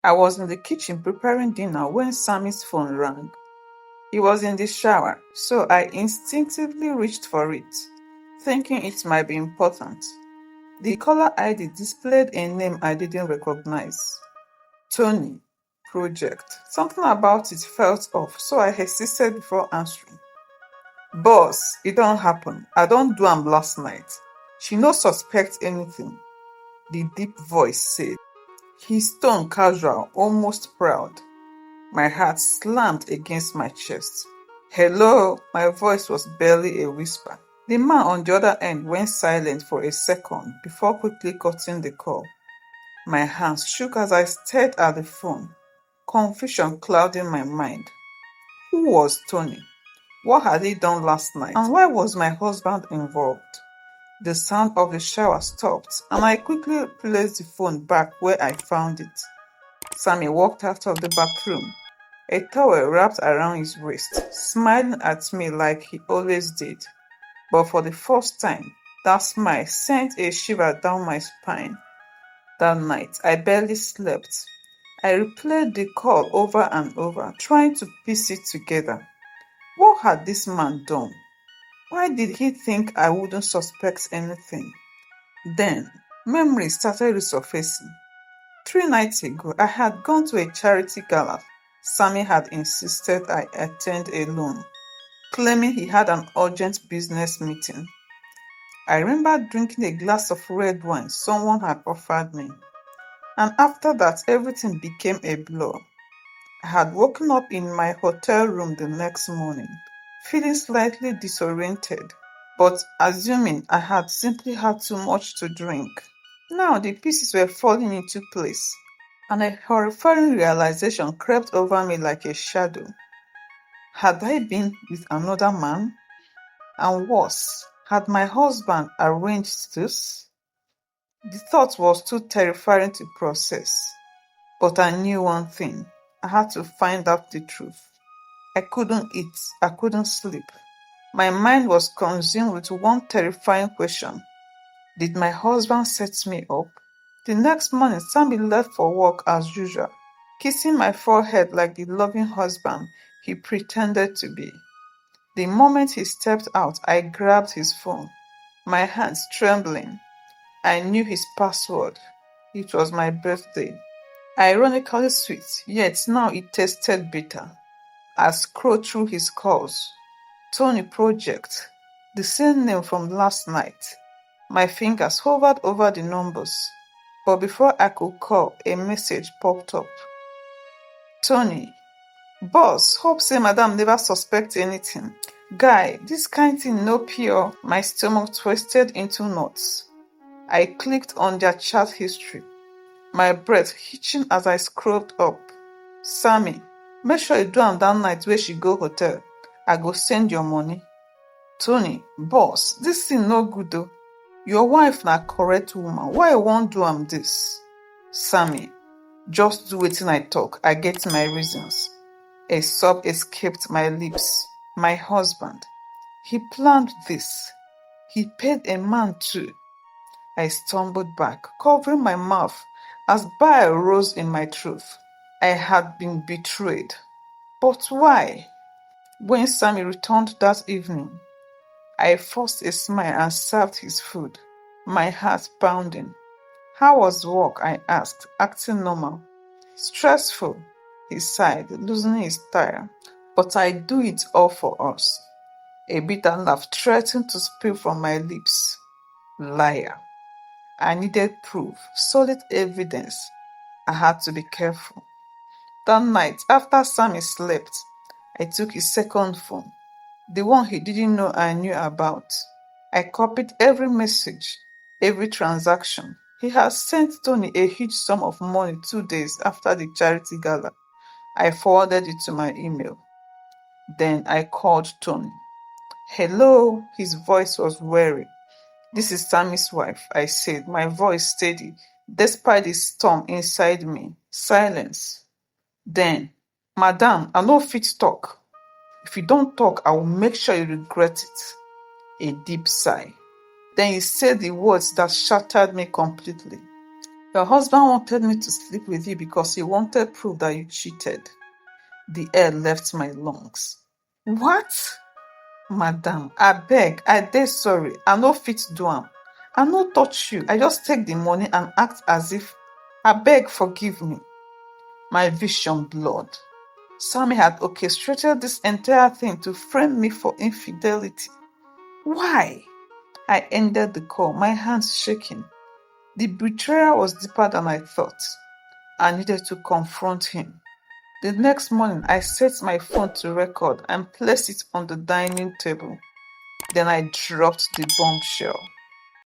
I was in the kitchen preparing dinner when Sammy's phone rang. He was in the shower, so I instinctively reached for it, thinking it might be important. The caller ID displayed a name I didn't recognize. Tony. Project. Something about it felt off, so I hesitated before answering. Boss, it don't happen. I don't do am last night. She no suspect anything, the deep voice said. His tone casual, almost proud. My heart slammed against my chest. Hello, my voice was barely a whisper. The man on the other end went silent for a second before quickly cutting the call. My hands shook as I stared at the phone, confusion clouding my mind. Who was Tony? What had he done last night? And why was my husband involved? The sound of the shower stopped, and I quickly placed the phone back where I found it. Sammy walked out of the bathroom, a towel wrapped around his waist, smiling at me like he always did. But for the first time, that smile sent a shiver down my spine. That night, I barely slept. I replayed the call over and over, trying to piece it together. What had this man done? Why did he think I wouldn't suspect anything? Then, memories started resurfacing. 3 nights ago, I had gone to a charity gala Sammy had insisted I attend alone, claiming he had an urgent business meeting. I remember drinking a glass of red wine someone had offered me, and after that everything became a blur. I had woken up in my hotel room the next morning, feeling slightly disoriented, but assuming I had simply had too much to drink. Now the pieces were falling into place, and a horrifying realization crept over me like a shadow. Had I been with another man? And worse, had my husband arranged this? The thought was too terrifying to process, but I knew one thing. I had to find out the truth. I couldn't eat, I couldn't sleep. My mind was consumed with one terrifying question. Did my husband set me up? The next morning, Sammy left for work as usual, kissing my forehead like the loving husband he pretended to be. The moment he stepped out, I grabbed his phone, my hands trembling. I knew his password. It was my birthday. Ironically sweet, yet now it tasted bitter. I scrolled through his calls. Tony Project, the same name from last night. My fingers hovered over the numbers, but before I could call, a message popped up. Tony, boss, hope say madam never suspect anything. Guy, this kind thing no pure. My stomach twisted into knots. I clicked on their chat history, my breath hitching as I scrolled up. Sammy, make sure you do am that night wey she go hotel. I go send your money. Tony, boss, this thing no good though. Your wife na correct woman. Why you wan do am this? Sammy, just do wetin I talk. I get my reasons. A sob escaped my lips. My husband. He planned this. He paid a man too. I stumbled back, covering my mouth as bile rose in my throat. I had been betrayed. But why? When Sammy returned that evening, I forced a smile and served his food, my heart pounding. How was work? I asked, acting normal. Stressful, he sighed, loosening his tie. But I do it all for us. A bitter laugh threatened to spill from my lips. Liar. I needed proof, solid evidence. I had to be careful. That night, after Sammy slept, I took his second phone, the one he didn't know I knew about. I copied every message, every transaction. He had sent Tony a huge sum of money 2 days after the charity gala. I forwarded it to my email. Then I called Tony. Hello, his voice was weary. This is Sammy's wife, I said, my voice steady, despite the storm inside me. Silence. Then, Madam, I no fit talk. If you don't talk, I will make sure you regret it. A deep sigh. Then he said the words that shattered me completely. Your husband wanted me to sleep with you because he wanted proof that you cheated. The air left my lungs. What? Madam, abeg, I dey sorry. I no fit do am. I no touch you. I just take the money and act as if, abeg, forgive me. My vision blurred. Sammy had orchestrated this entire thing to frame me for infidelity. Why? I ended the call, my hands shaking. The betrayal was deeper than I thought. I needed to confront him. The next morning, I set my phone to record and placed it on the dining table. Then I dropped the bombshell.